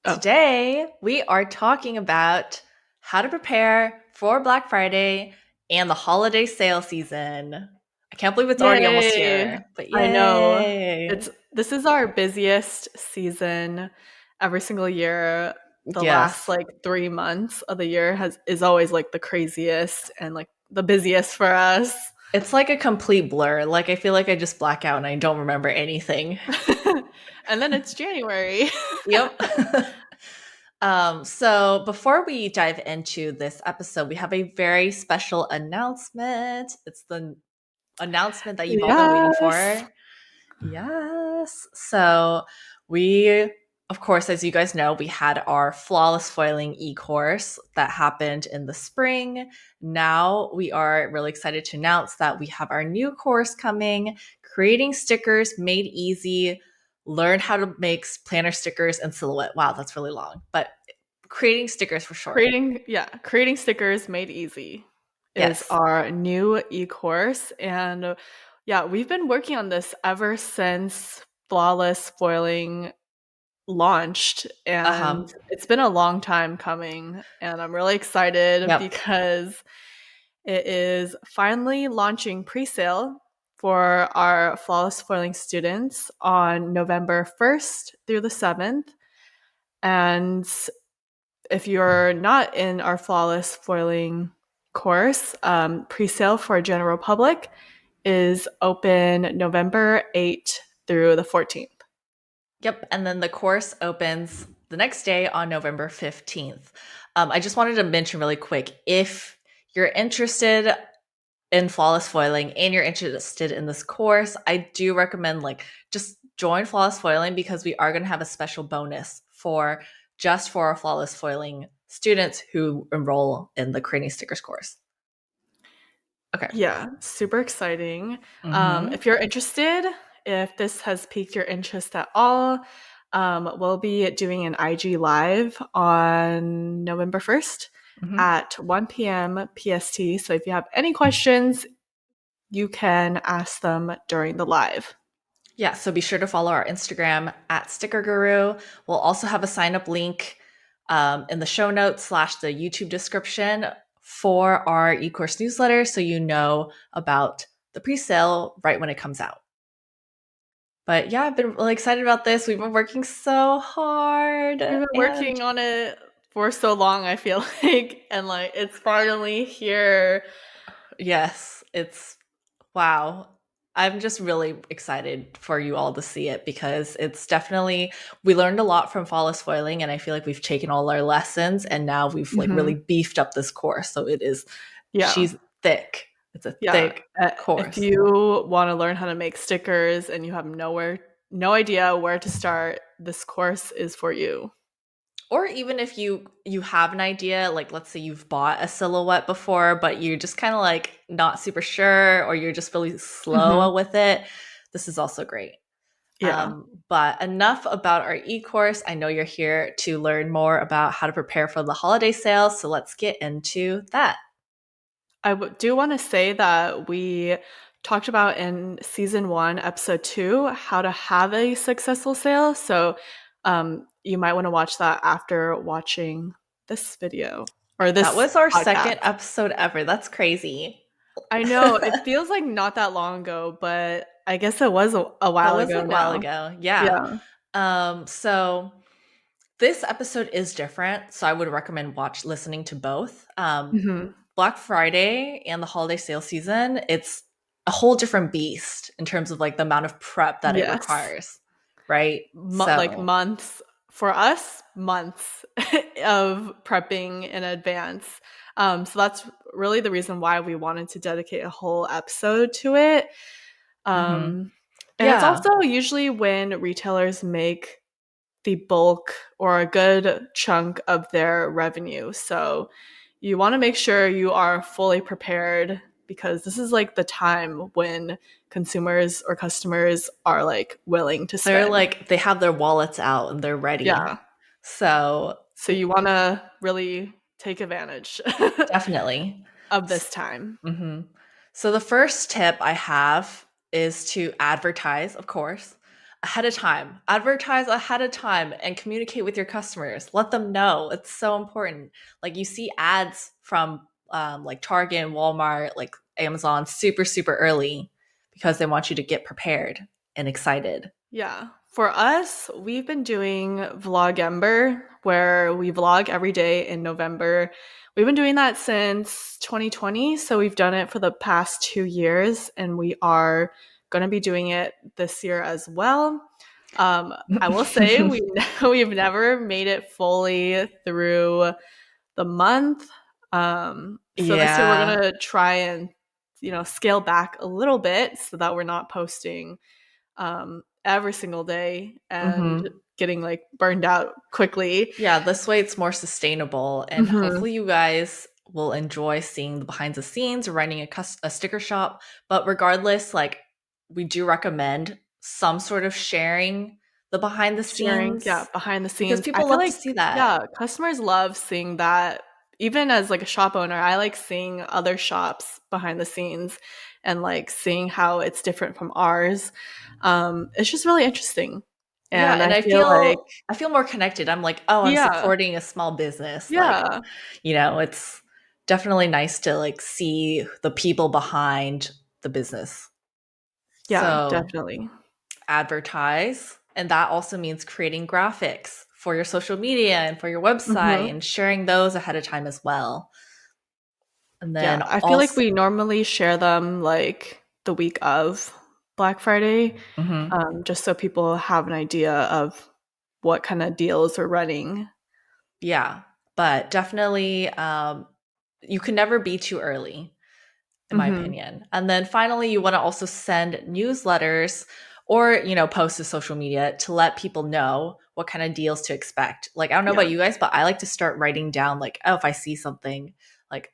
Oh, Today, we are talking about how to prepare for Black Friday and the holiday sale season. I can't believe it's already almost yay. here, but I know. yay. This is our busiest season every single year. The last Yes. like 3 months of the year has is always like the craziest and like the busiest for us. It's like a complete blur. Like, I feel like I just black out and I don't remember anything. And then it's January. Yep. So before we dive into this episode, we have a very special announcement. It's the announcement that you've all been waiting Yes. for. Yes. So we, of course, as you guys know, we had our flawless foiling e-course that happened in the spring. Now we are really excited to announce that we have our new course coming, creating stickers made easy. Learn how to make planner stickers and silhouette. Wow, that's really long, but creating stickers for short. Creating stickers made easy is Yes. our new e-course. And yeah, we've been working on this ever since Flawless Foiling launched, Uh huh. and it's been a long time coming, and I'm really excited Yep. because it is finally launching pre-sale for our Flawless Foiling students on November 1st through the 7th. And if you're not in our Flawless Foiling course, pre-sale for general public is open November 8th through the 14th. Yep. And then the course opens the next day on November 15th. I just wanted to mention really quick if you're interested in flawless foiling and you're interested in this course, I do recommend just join flawless foiling because we are going to have a special bonus for just for our flawless foiling students who enroll in the creating stickers course. Okay. Yeah, super exciting. Mm-hmm. If you're interested, if this has piqued your interest at all, we'll be doing an IG Live on November 1st Mm-hmm. at 1 p.m. PST. So if you have any questions, you can ask them during the live. Yeah, so be sure to follow our Instagram at Sticker Guru. We'll also have a sign up link in the show notes slash the YouTube description for our e-course newsletter so you know about the pre-sale right when it comes out. But yeah, I've been really excited about this. We've been working so hard We've been and working on it for so long, I feel like, and like it's finally here. yes, it's wow. I'm just really excited for you all to see it because it's definitely we learned a lot from Flawless Foiling and I feel like we've taken all our lessons and now we've really Hmm. beefed up this course. So it is Yeah. she's thick. It's a Yeah, thick if course. you wanna learn how to make stickers and you have no idea where to start, this course is for you. Or even if you have an idea, like let's say you've bought a silhouette before, but you're just kind of like not super sure, or you're just really slow Mhm. with it, this is also great. Yeah. But enough about our e-course. I know you're here to learn more about how to prepare for the holiday sales, so let's get into that. Do wanna say that we talked about in season 1, episode 2, how to have a successful sale, so, you might wanna watch that after watching this video or That this was our podcast. second episode ever. That's crazy. I know, it feels like not that long ago, but I guess it was a That while was ago a while now. ago. Yeah. Yeah. So this episode is different, so I would recommend watch listening to both. Mhm. Black Friday and the holiday sale season, it's a whole different beast in terms of like the amount of prep that it Yes. requires, right? Like So, months for us, months of prepping in advance. So that's really the reason why we wanted to dedicate a whole episode to it. mhm. And it's Yeah, also usually when retailers make the bulk or a good chunk of their revenue. So you want to make sure you are fully prepared because this is like the time when consumers or customers are like willing to they're spend. like they have their wallets out and they're ready. Yeah. So, So you want to really take advantage definitely. of this time. Mhm. So the first tip I have is to advertise, of course. ahead of time. Advertise ahead of time and communicate with your customers. Let them know. It's so important. Like you see ads from like Target and Walmart, like Amazon, super, super early because they want you to get prepared and excited. Yeah. For us, we've been doing Vlogember, where we vlog every day in November. We've been doing that since 2020, so we've done it for the past 2 years, and we are going to be doing it this year as well. I will say we've never made it fully through the month. So this year we're Yeah. gonna try and scale back a little bit so that we're not posting every single day and Hmm. getting like burned out quickly. Yeah, this way it's more sustainable, and Hmm. hopefully you guys will enjoy seeing the behind the scenes, running a sticker shop. But regardless, like we do recommend some sort of sharing the behind the Sharing, yeah, scenes behind the because scenes. I people feel love to like, see that. yeah, customers love seeing that. Even as like a shop owner, I like seeing other shops behind the scenes and like seeing how it's different from ours. It's just really interesting. Yeah, And and I feel like, I feel more connected. I'm like, oh, I'm yeah, supporting a small business. Like, yeah, it's definitely nice to like see the people behind the business. yeah, So definitely. advertise. And that also means creating graphics for your social media and for your website Hmm. and sharing those ahead of time as well. And then Yeah, I feel like also, we normally share them like the week of Black Friday, mhm, just so people have an idea of what kind of deals are running. yeah, but definitely, you can never be too early, in my Hmm. opinion. And then finally, you want to also send newsletters or, post to social media to let people know what kind of deals to expect. Like, I don't know Yeah, about you guys, but I like to start writing down, like, oh, if I see something like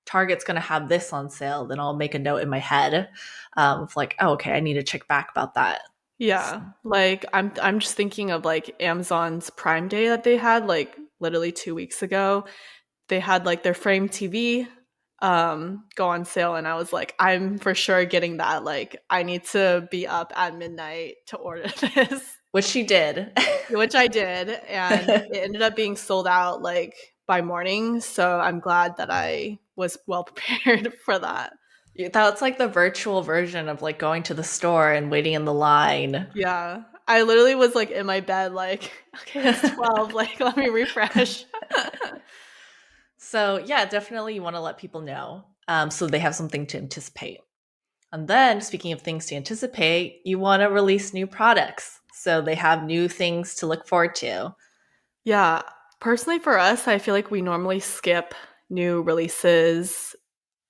Target's going to have this on sale, then I'll make a note in my head of like, oh, okay, I need to check back about that. yeah. Like I'm just thinking of like Amazon's Prime Day that they had like literally 2 weeks ago. They had like their frame TV go on sale, and I was like, I'm for sure getting that. Like I need to be up at midnight to order this. Which she did. Which I did, and it ended up being sold out like by morning. So I'm glad that I was well prepared for that. That's like the virtual version of like going to the store and waiting in the line. Yeah. I literally was like in my bed, like, okay, it's 12. Like, let me refresh. So, yeah, definitely you want to let people know so they have something to anticipate. And then, speaking of things to anticipate, you want to release new products so they have new things to look forward to. Yeah. Personally, for us, I feel like we normally skip new releases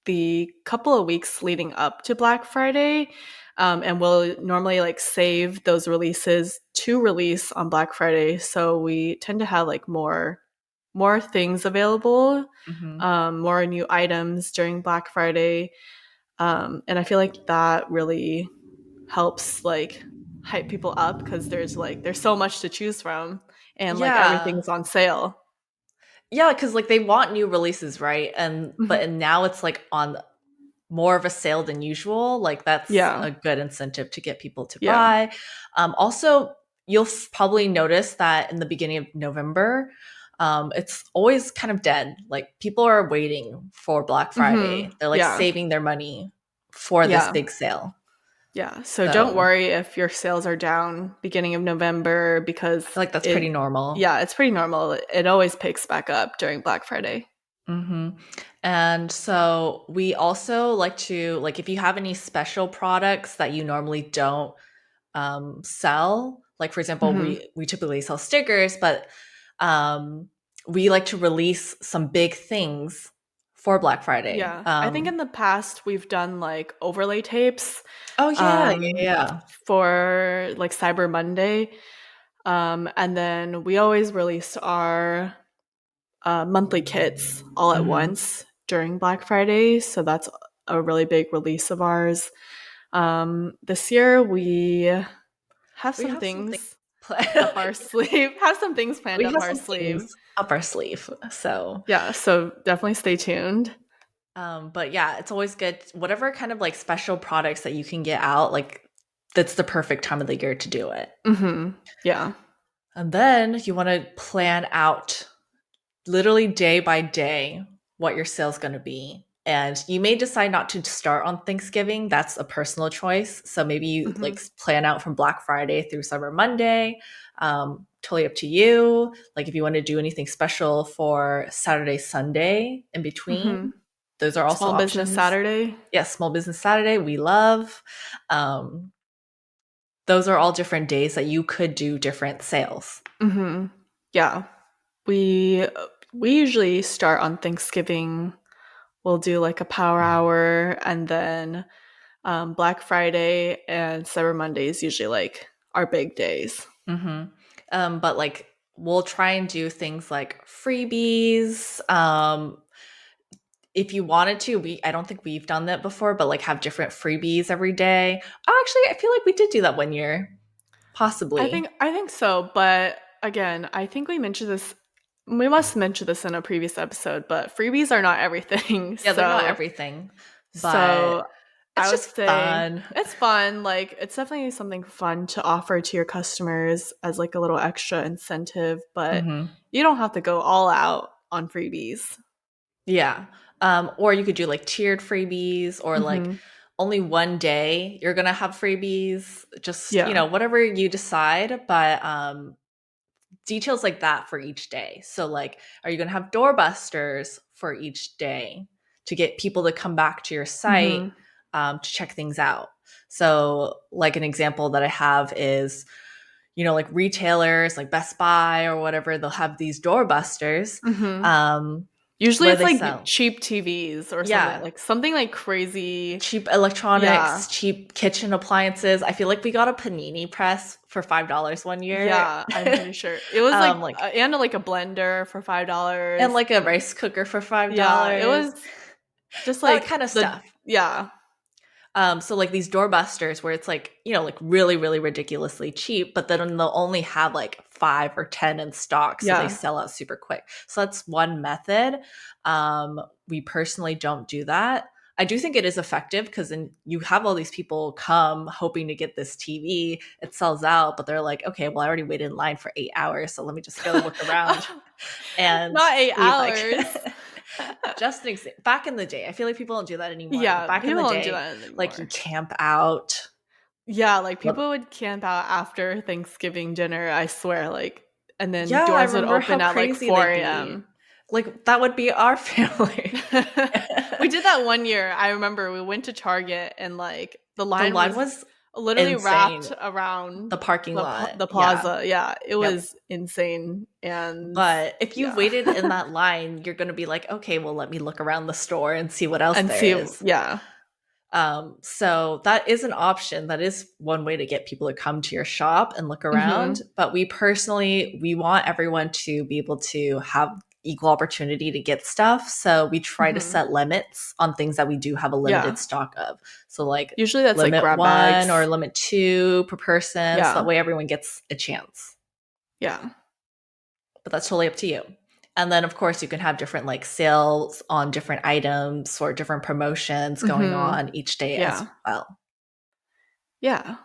the couple of weeks leading up to Black Friday. And we'll normally like save those releases to release on Black Friday. So we tend to have like more things available, Hmm. more new items during Black Friday. And I feel like that really helps like hype people up because there's so much to choose from and like Yeah. everything's on sale. Yeah, because like they want new releases, right? Mhm. And now it's like on more of a sale than usual. Like that's Yeah. a good incentive to get people to Yeah. buy. Also, you'll probably notice that in the beginning of November, it's always kind of dead. Like people are waiting for Black Hmm. Friday. They're like Yeah. saving their money for this Yeah. big sale. Yeah. So don't So worry if your sales are down beginning of November because I feel like that's it, pretty normal. yeah, it's pretty normal. It always picks back up during Black Friday. Hmm. And so we also like to like if you have any special products that you normally don't sell, like for example, Hmm. we typically sell stickers, but um, we like to release some big things for Black Friday. Yeah. I think in the past we've done like overlay tapes Oh yeah, yeah, um, yeah. for like Cyber Monday. And then we always release our monthly kits all at Hmm. once during Black Friday. So that's a really big release of ours. This year we have We some have some things things up planned. our sleeve. Have some things planned We up have our some sleeve. things up our sleeve. So Yeah, so definitely stay tuned. but yeah, it's always good. Whatever kind of like special products that you can get out, like that's the perfect time of the year to do it. Mhm. Yeah. And then you want to plan out literally day by day what your sale's going to be. And you may decide not to start on Thanksgiving. That's a personal choice. So maybe you Mhm. like plan out from Black Friday through Cyber Monday. Totally up to you. Like if you want to do anything special for Saturday, Sunday in between, Mhm. those are also Small Business options. Saturday. Yes, Small Business Saturday, we love. Um, those are all different days that you could do different sales. Mhm. Yeah. We we usually start on Thanksgiving. We'll do like a power hour, and then Black Friday and Cyber Monday is usually like our big days. Hmm. But like we'll try and do things like freebies. If you wanted to, I don't think we've done that before, but like have different freebies every day. Oh, actually, I feel like we did do that one year, possibly. I think so, but again, I think we mentioned this. We must mention this in a previous episode, but freebies are not everything. Yeah, they're not everything, but So I it's would just say fun. it's fun. Like it's definitely something fun to offer to your customers as like a little extra incentive, but Hmm. you don't have to go all out on freebies. Yeah. Or you could do like tiered freebies or like Hmm. only one day you're gonna have freebies. Just, Yeah. whatever you decide, but details like that for each day. So like, are you gonna have doorbusters for each day to get people to come back to your site Hmm. to check things out? So like an example that I have is, like retailers like Best Buy or whatever, they'll have these doorbusters Hmm. um, Usually where it's they like sell. cheap TVs or Yeah, something like crazy. cheap Yeah. electronics, cheap kitchen appliances. I feel like we got a panini press for $5 one year. Yeah, I'm pretty sure. It was like Like and like a blender for and $5 like a rice cooker for five yeah, it dollars. was just That like kind of the stuff. yeah. So like these doorbusters where it's like, like really, really ridiculously cheap, but then they'll only have like 5 or 10 in stock. So they Yeah. sell out super quick. So that's one method. We personally don't do that. I do think it is effective because then you have all these people come hoping to get this TV. It sells out, but they're like, okay, well, I already waited in line for 8 hours. So let me just go look around. And Not 8 we like hours. just an example. Back in the day, I feel like people don't do that anymore. But Yeah, back in people the don't do day, that like you anymore. camp out. Yeah, like Well, people would camp out after Thanksgiving dinner, I swear, like and then yeah, I doors would remember how open at like crazy they'd 4 be. a.m. Like that would be our family. We did that one year. I remember we went to Target and like the The line line was was literally insane. wrapped around The parking lot. the Yeah. plaza. Yeah, it Yep. was insane. And But if you've yeah. waited in that line, you're going to be like, okay, well, let me look around the store and see what else And there see, is. yeah. So that is an option. That is one way to get people to come to your shop and look around. Mhm. But we want everyone to be able to have equal opportunity to get stuff. So we try to Mhm. set limits on things that we do have a limited Yeah. stock of. So like Usually that's like limit grab one or bags. limit two per person. So that Yeah. way everyone gets a chance. Yeah. But that's totally up to you. And then of course you can have different like sales on different items or different promotions going Mhm. on each day as Yeah. well. Yeah.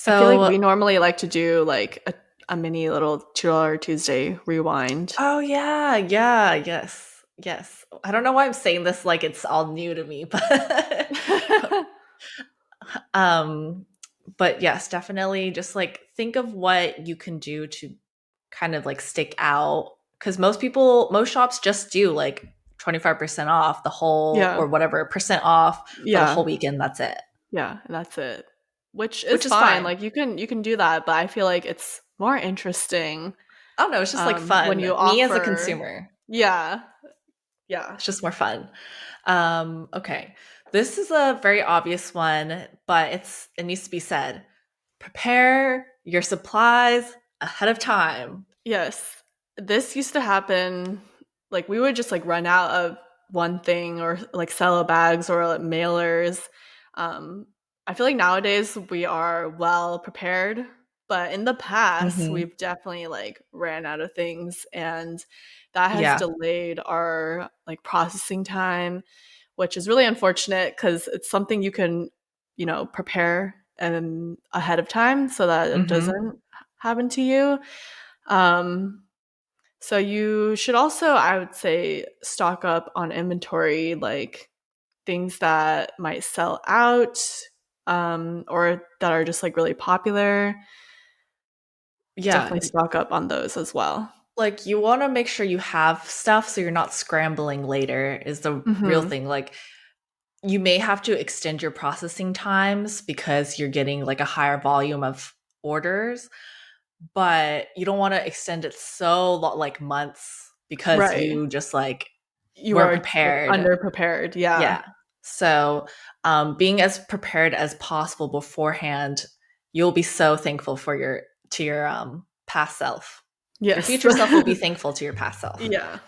I feel like we So, normally like to do like a mini little $2 Tuesday rewind. oh yeah, yeah, yes, yes. I don't know why I'm saying this like it's all new to me, but um, but yes, definitely just like think of what you can do to kind of like stick out because most shops just do like 25% off the whole Yeah. or whatever percent off for the whole Yeah. weekend. That's it, Yeah, and that's it. Which is which is fine. fine. Like you can do that, but I feel like it's more interesting I don't know. It's just like when fun. you Me as a offer. consumer, Yeah, yeah. it's just more fun. Okay. This is a very obvious one, but it needs to be said. Prepare your supplies ahead of time. Yes. This used to happen like we would just like run out of one thing or like cello bags or like, mailers. Um I feel like nowadays we are well prepared, but in the past Hmm. we've definitely like ran out of things, and that has Yeah. delayed our like processing time, which is really unfortunate because it's something you can, prepare and ahead of time so that it Mm-hmm. doesn't happen to you. Um, so you should also, I would say, stock up on inventory, like things that might sell out, or that are just like really popular. Yeah. Definitely stock up on those as well. Like you want to make sure you have stuff so you're not scrambling later is the real Hmm. thing. Like you may have to extend your processing times because you're getting like a higher volume of orders, but you don't want to extend it so like months because Right. you just like You weren't are like prepared. underprepared. Yeah. Yeah. So, being as prepared as possible beforehand, you'll be so thankful for your past self. Your Yes. future self will be thankful to your past self. Yeah.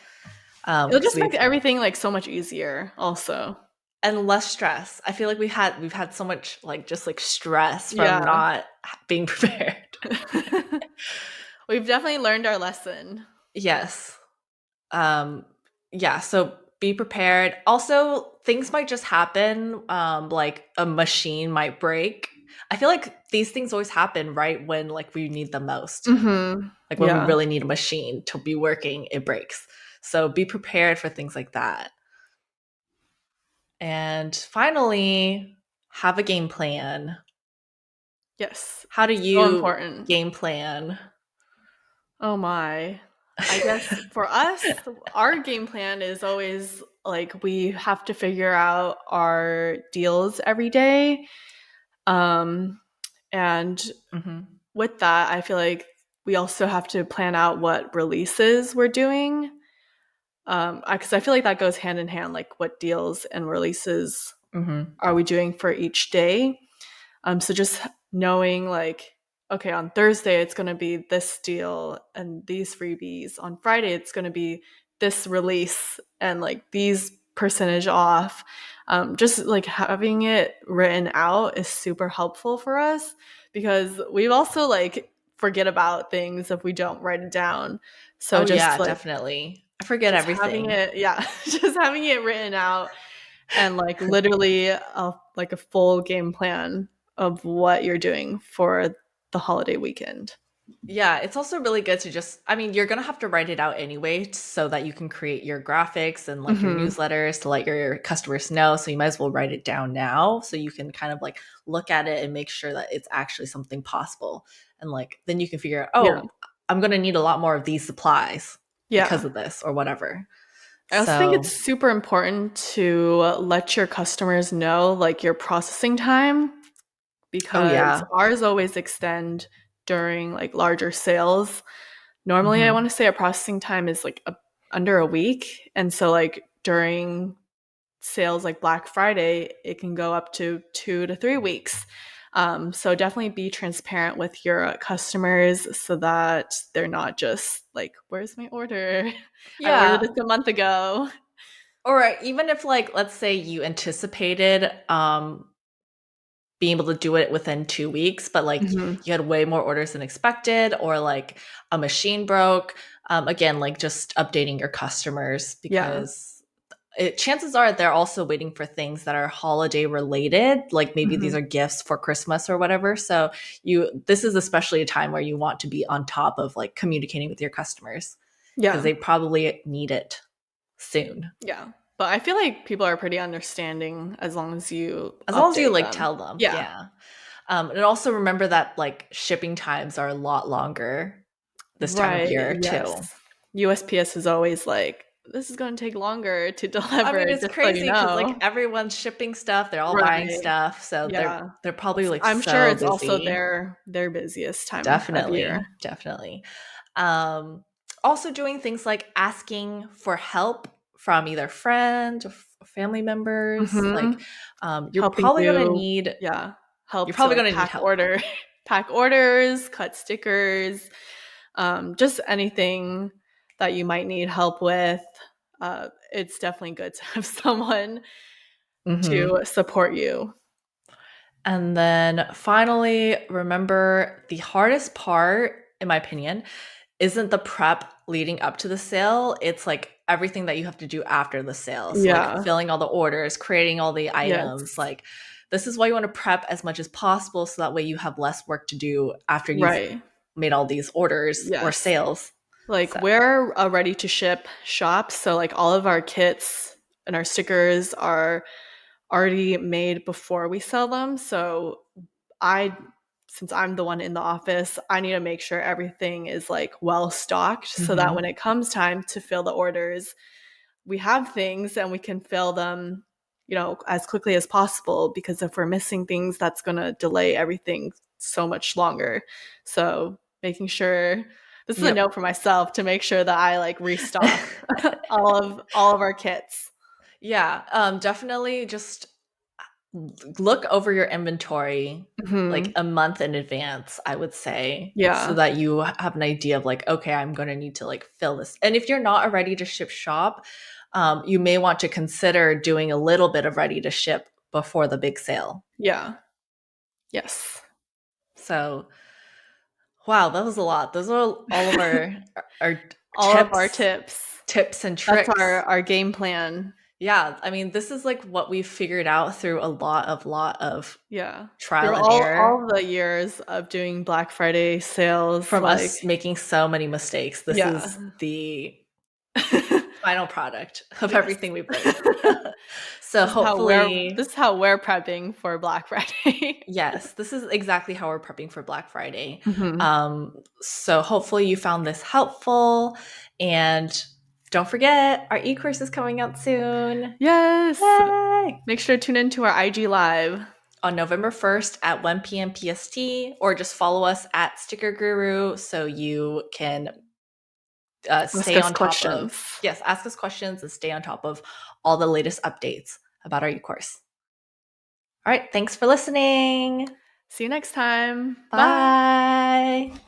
It'll Because just make we've everything like so much easier also. and less stress. I feel like we've had so much like just like stress from Yeah. not being prepared. We've definitely learned our lesson. Yes. Um, yeah, so be prepared. Also, things might just happen. Like a machine might break. I feel like these things always happen right when like we need them most. Mhm. Like when we Yeah. really need a machine to be working, it breaks. So be prepared for things like that. And finally, have a game plan. Yes. How do So you important. game plan? Oh my. I guess for us, our game plan is always like we have to figure out our deals every day. Um, and Hmm. with that, I feel like we also have to plan out what releases we're doing. Because I feel like that goes hand in hand, like what deals and releases Hmm. are we doing for each day. So just knowing like, okay, on Thursday it's going to be this deal and these freebies. On Friday it's going to be this release and like these percentage off. Just like having it written out is super helpful for us because we've also like forget about things if we don't write it down. So Oh just yeah, like definitely. I forget just having everything. it, yeah, just having it written out and like literally like a full game plan of what you're doing for the holiday weekend. Yeah, it's also really good to just, I mean, you're going to have to write it out anyway so that you can create your graphics and like your Hmm. newsletters to let your customers know. So you might as well write it down now so you can kind of like look at it and make sure that it's actually something possible. And like, then you can figure out, Yeah. oh, I'm going to need a lot more of these supplies because Yeah. of this or whatever. I also think it's So, super important to let your customers know like your processing time oh because yeah. ours always extend during like larger sales. Normally, I want Hmm. to say a processing time is like under a week. And so, like, during sales like Black Friday, it can go up to 2 to 3 weeks. So definitely be transparent with your customers so that they're not just like, "Where's my order? I ordered Yeah. this a month ago." Or even if like, let's say you anticipated being able to do it within 2 weeks, but like Hmm. you had way more orders than expected, or like a machine broke. Again, like just updating your customers Yeah. because chances are they're also waiting for things that are holiday related, like maybe these Hmm. are gifts for Christmas or whatever. So this is especially a time where you want to be on top of like communicating with your customers because Yeah. they probably need it soon. Yeah. But I feel like people are pretty understanding as long as you As long as you update like them. tell them, Yeah. yeah. And also remember that like shipping times are a lot longer this time of Right. year Yes. too. USPS is always like, this is going to take longer to I deliver, mean, it's just so you crazy because like know. everyone's shipping stuff, they're all buying Right. stuff, so they're Yeah. they're probably like I'm sure so it's also busy. their busiest time of year. Definitely, definitely. Um, Also doing things like asking for help from either friends or family members. Like, Mhm. you're Helping probably gonna you, need yeah, you're help to, probably like, gonna need help. pack orders, cut stickers, just anything that you might need help with. It's definitely good to have someone Hmm. to support you. And then finally, remember the hardest part, in my opinion, isn't the prep leading up to the sale. It's like everything that you have to do after the sale. So, like Yeah. filling all the orders, creating all the items, Yes. like This is why you want to prep as much as possible so that way you have less work to do after you've Right. made all these orders or Yes. sales. Like So, we're a ready to ship shop, so like all of our kits and our stickers are already made before we sell them. So I since I'm the one in the office, I need to make sure everything is like well stocked so that when mhm. it comes time to fill the orders, we have things and we can fill them, as quickly as possible, because if we're missing things, that's going to delay everything so much longer. So, making sure this is a Yep. note for myself to make sure that I like restock all of our kits. Yeah, definitely just look over your inventory like Mhm. a month in advance, I would say, so Yeah. that you have an idea of like, okay, I'm going to need to like fill this. And if you're not a ready to ship shop, you may want to consider doing a little bit of ready to ship before the big sale. Yeah. Yes. So, wow, that was a lot. Those are all of our All of our tips, tips. tips and That's our tricks. our game plan. Yeah, I mean, this is like what we've figured out through a lot of Yeah. trial Through and error all the years of doing Black Friday sales, from like, us making so many mistakes. This yeah. is the final product of Yes. everything we've learned. So This hopefully, is how we're prepping for Black Friday. yes, this is exactly how we're prepping for Black Friday. Mhm. So hopefully you found this helpful, and don't forget our e-course is coming out soon. Yes. Yay! Make sure to tune into our IG live. On November 1st at 1 p.m. PST, or just follow us at Sticker Guru so you can Ask stay us on top questions. of, yes, ask us questions and stay on top of all the latest updates about our e-course. All right, thanks for listening. See you next time. Bye. Bye.